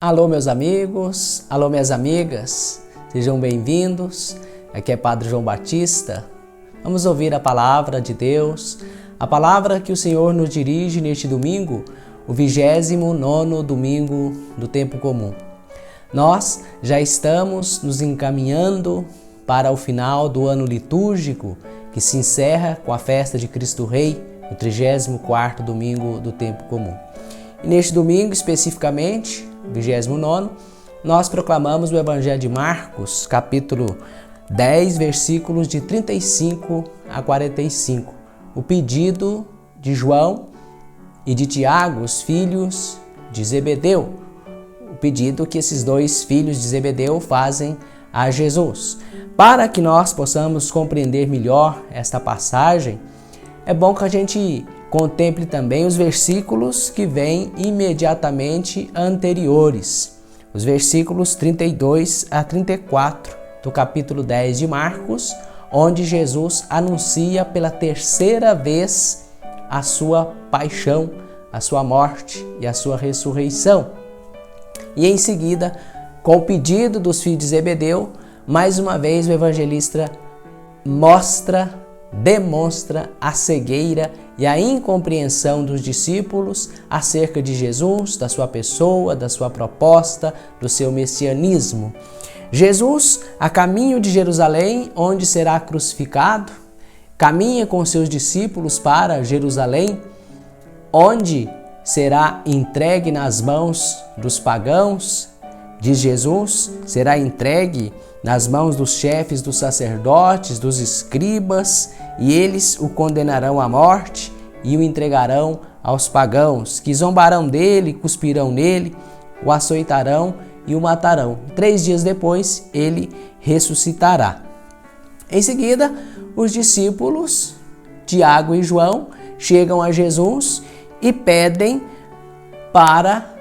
Alô, meus amigos, alô, minhas amigas, sejam bem-vindos. Aqui é Padre João Batista. Vamos ouvir a palavra de Deus, a palavra que o Senhor nos dirige neste domingo, o 29º domingo do tempo comum. Nós já estamos nos encaminhando para o final do ano litúrgico, que se encerra com a festa de Cristo Rei, no 34º domingo do tempo comum. E neste domingo, especificamente, 29º, nós proclamamos o Evangelho de Marcos, capítulo 10, versículos de 35 a 45. O pedido de João e de Tiago, os filhos de Zebedeu. O pedido que esses dois filhos de Zebedeu fazem a Jesus. Para que nós possamos compreender melhor esta passagem, é bom que a gente contemple também os versículos que vêm imediatamente anteriores. Os versículos 32 a 34 do capítulo 10 de Marcos, onde Jesus anuncia pela terceira vez a sua paixão, a sua morte e a sua ressurreição. E em seguida, com o pedido dos filhos de Zebedeu, mais uma vez o evangelista demonstra a cegueira e a incompreensão dos discípulos acerca de Jesus, da sua pessoa, da sua proposta, do seu messianismo. Jesus, a caminho de Jerusalém, onde será crucificado, caminha com seus discípulos para Jerusalém, onde será entregue nas mãos dos pagãos. Diz Jesus, será entregue nas mãos dos chefes dos sacerdotes, dos escribas, e eles o condenarão à morte e o entregarão aos pagãos, que zombarão dele, cuspirão nele, o açoitarão e o matarão. 3 dias depois, ele ressuscitará. Em seguida, os discípulos, Tiago e João, chegam a Jesus e pedem para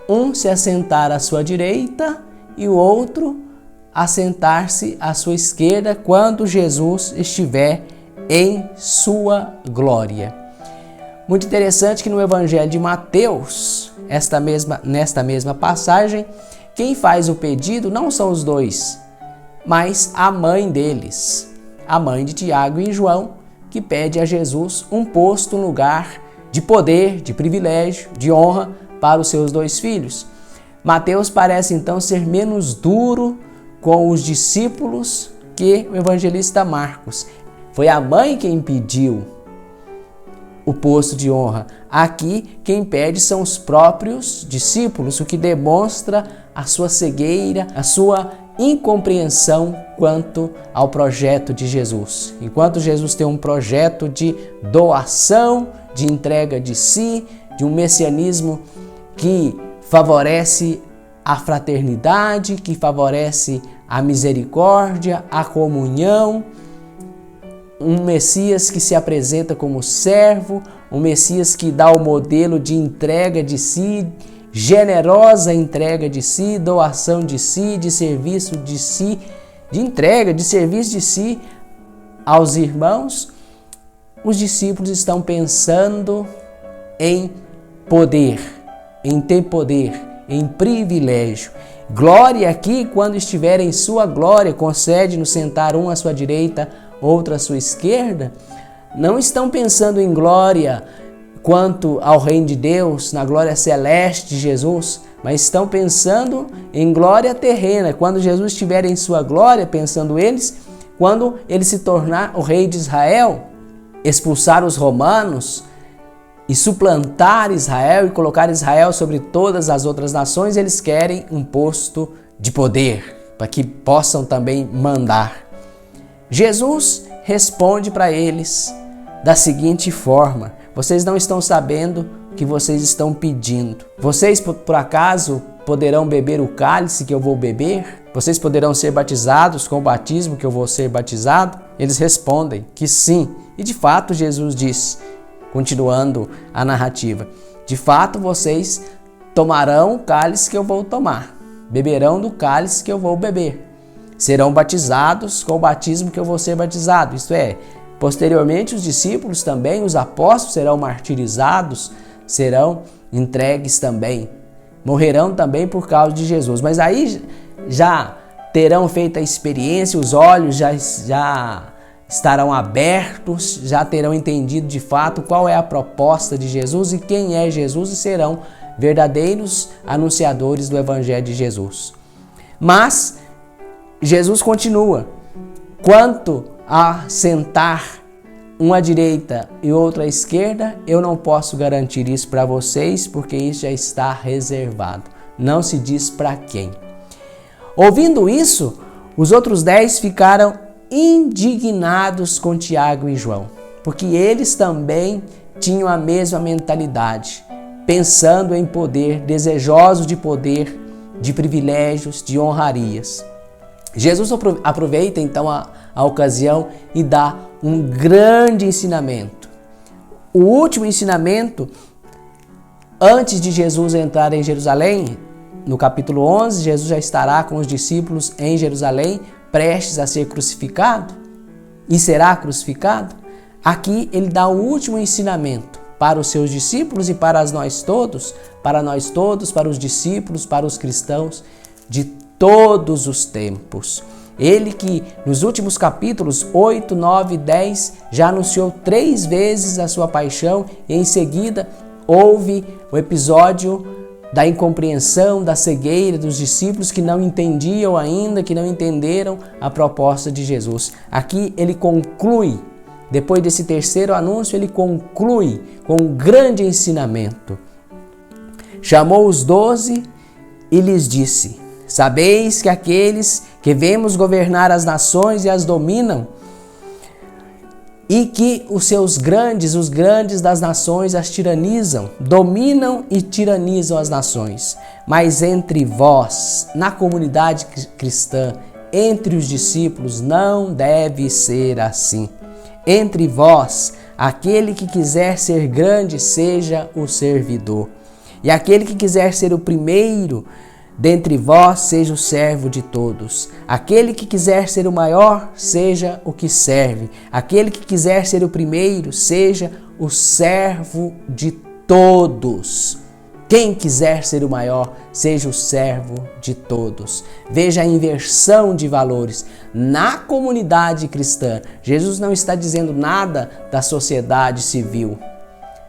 um se assentar à sua direita e o outro assentar-se à sua esquerda quando Jesus estiver em sua glória. Muito interessante que no Evangelho de Mateus, nesta mesma passagem, quem faz o pedido não são os dois, mas a mãe deles, a mãe de Tiago e João, que pede a Jesus um posto, um lugar de poder, de privilégio, de honra para os seus 2 filhos. Mateus parece então ser menos duro com os discípulos que o evangelista Marcos. Foi a mãe quem pediu o posto de honra. Aqui, quem pede são os próprios discípulos, o que demonstra a sua cegueira, a sua incompreensão quanto ao projeto de Jesus. Enquanto Jesus tem um projeto de doação, de entrega de si, de um messianismo que favorece a fraternidade, que favorece a misericórdia, a comunhão, um Messias que se apresenta como servo, um Messias que dá o modelo de entrega de si, generosa entrega de si, doação de si, de serviço de si, de entrega, de serviço de si aos irmãos. Os discípulos estão pensando em poder, em ter poder, em privilégio. Glória aqui, quando estiver em sua glória, concede-nos sentar um à sua direita, outro à sua esquerda. Não estão pensando em glória quanto ao reino de Deus, na glória celeste de Jesus, mas estão pensando em glória terrena, quando Jesus estiver em sua glória, pensando eles, quando ele se tornar o rei de Israel, expulsar os romanos e suplantar Israel e colocar Israel sobre todas as outras nações, eles querem um posto de poder, para que possam também mandar. Jesus responde para eles da seguinte forma: vocês não estão sabendo o que vocês estão pedindo. Vocês, por acaso, poderão beber o cálice que eu vou beber? Vocês poderão ser batizados com o batismo que eu vou ser batizado? Eles respondem que sim. E de fato Jesus diz, continuando a narrativa, de fato vocês tomarão o cálice que eu vou tomar, beberão do cálice que eu vou beber, serão batizados com o batismo que eu vou ser batizado. Isto é, posteriormente os discípulos também, os apóstolos serão martirizados, serão entregues também morrerão também por causa de Jesus. Mas aí já terão feito a experiência, os olhos já estarão abertos, já terão entendido de fato qual é a proposta de Jesus e quem é Jesus e serão verdadeiros anunciadores do Evangelho de Jesus. Mas Jesus continua: quanto a sentar um à direita e outro à esquerda, eu não posso garantir isso para vocês, porque isso já está reservado. Não se diz para quem. Ouvindo isso, os outros 10 ficaram indignados com Tiago e João, porque eles também tinham a mesma mentalidade, pensando em poder, desejosos de poder, de privilégios, de honrarias. Jesus aproveita então a ocasião e dá um grande ensinamento. O último ensinamento, antes de Jesus entrar em Jerusalém, no capítulo 11, Jesus já estará com os discípulos em Jerusalém, prestes a ser crucificado e será crucificado. Aqui ele dá o último ensinamento para os seus discípulos e para nós todos, para os discípulos, para os cristãos de todos os tempos. Ele que nos últimos capítulos 8, 9 e 10 já anunciou 3 vezes a sua paixão e em seguida houve o episódio da incompreensão, da cegueira dos discípulos que não entendiam ainda, que não entenderam a proposta de Jesus. Aqui ele conclui, depois desse terceiro anúncio, ele conclui com um grande ensinamento. Chamou os 12 e lhes disse: sabeis que aqueles que vemos governar as nações e as dominam, e que os grandes das nações as tiranizam, dominam e tiranizam as nações. Mas entre vós, na comunidade cristã, entre os discípulos, não deve ser assim. Entre vós, aquele que quiser ser grande, seja o servidor. E aquele que quiser ser o primeiro dentre vós, seja o servo de todos. Aquele que quiser ser o maior, seja o que serve. Aquele que quiser ser o primeiro, seja o servo de todos. Quem quiser ser o maior, seja o servo de todos. Veja a inversão de valores. Na comunidade cristã, Jesus não está dizendo nada da sociedade civil,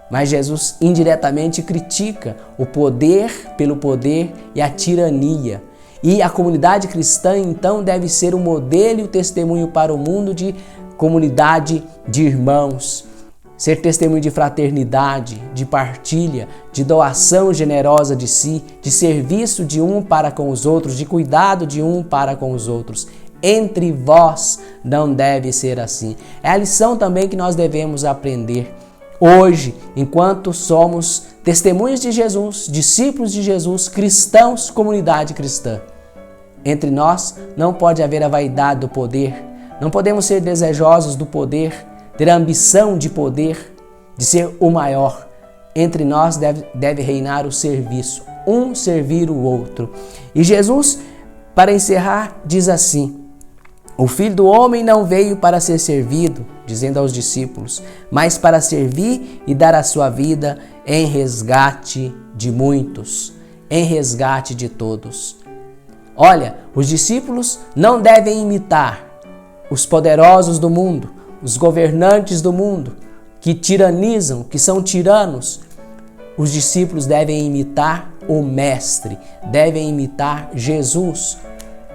mas Jesus indiretamente critica o poder pelo poder e a tirania. E a comunidade cristã, então, deve ser o modelo e o testemunho para o mundo de comunidade de irmãos. Ser testemunho de fraternidade, de partilha, de doação generosa de si, de serviço de um para com os outros, de cuidado de um para com os outros. Entre vós não deve ser assim. É a lição também que nós devemos aprender hoje, enquanto somos testemunhas de Jesus, discípulos de Jesus, cristãos, comunidade cristã. Entre nós não pode haver a vaidade do poder, não podemos ser desejosos do poder, ter a ambição de poder, de ser o maior. Entre nós deve reinar o serviço, um servir o outro. E Jesus, para encerrar, diz assim: o Filho do Homem não veio para ser servido, dizendo aos discípulos, mas para servir e dar a sua vida em resgate de muitos, em resgate de todos. Olha, os discípulos não devem imitar os poderosos do mundo, os governantes do mundo, que tiranizam, que são tiranos. Os discípulos devem imitar o Mestre, devem imitar Jesus,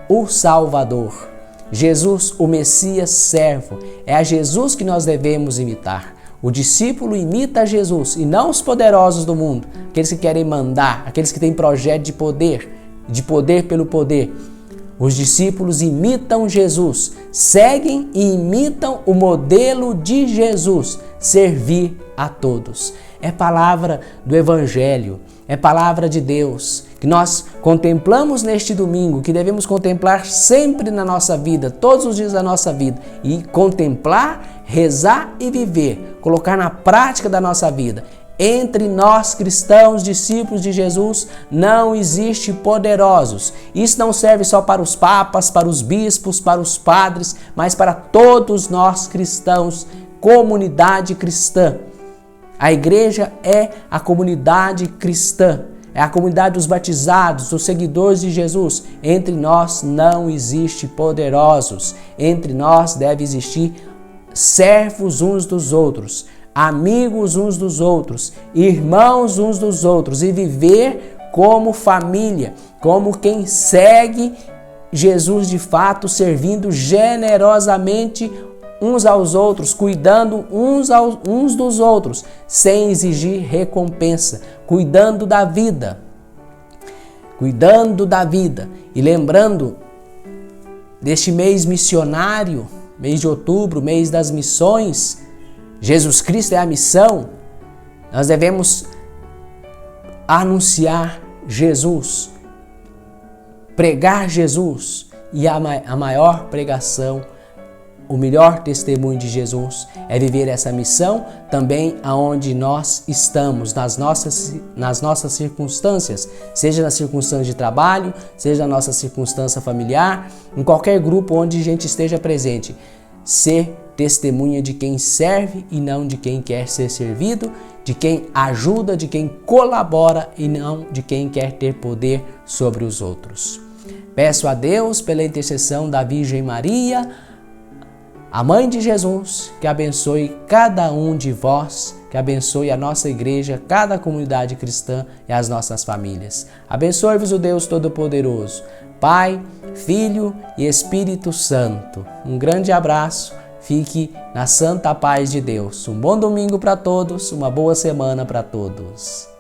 o Salvador. Jesus, o Messias servo, é a Jesus que nós devemos imitar. O discípulo imita Jesus e não os poderosos do mundo, aqueles que querem mandar, aqueles que têm projeto de poder pelo poder. Os discípulos imitam Jesus, seguem e imitam o modelo de Jesus, servir a todos. É palavra do Evangelho, é palavra de Deus, que nós contemplamos neste domingo, que devemos contemplar sempre na nossa vida, todos os dias da nossa vida, e contemplar, rezar e viver, colocar na prática da nossa vida. Entre nós cristãos, discípulos de Jesus, não existe poderosos. Isso não serve só para os papas, para os bispos, para os padres, mas para todos nós cristãos, comunidade cristã. A igreja é a comunidade cristã, é a comunidade dos batizados, dos seguidores de Jesus. Entre nós não existe poderosos, entre nós deve existir servos uns dos outros, amigos uns dos outros, irmãos uns dos outros, e viver como família, como quem segue Jesus de fato, servindo generosamente uns aos outros, cuidando uns dos outros, sem exigir recompensa, cuidando da vida. E lembrando deste mês missionário, mês de outubro, mês das missões, Jesus Cristo é a missão. Nós devemos anunciar Jesus, pregar Jesus, e a maior pregação, o melhor testemunho de Jesus é viver essa missão também aonde nós estamos, nas nossas circunstâncias, seja na circunstância de trabalho, seja na nossa circunstância familiar, em qualquer grupo onde a gente esteja presente. Ser testemunha de quem serve e não de quem quer ser servido, de quem ajuda, de quem colabora e não de quem quer ter poder sobre os outros. Peço a Deus, pela intercessão da Virgem Maria, a Mãe de Jesus, que abençoe cada um de vós, que abençoe a nossa igreja, cada comunidade cristã e as nossas famílias. Abençoe-vos o Deus Todo-Poderoso, Pai, Filho e Espírito Santo. Um grande abraço, fique na santa paz de Deus. Um bom domingo para todos, uma boa semana para todos.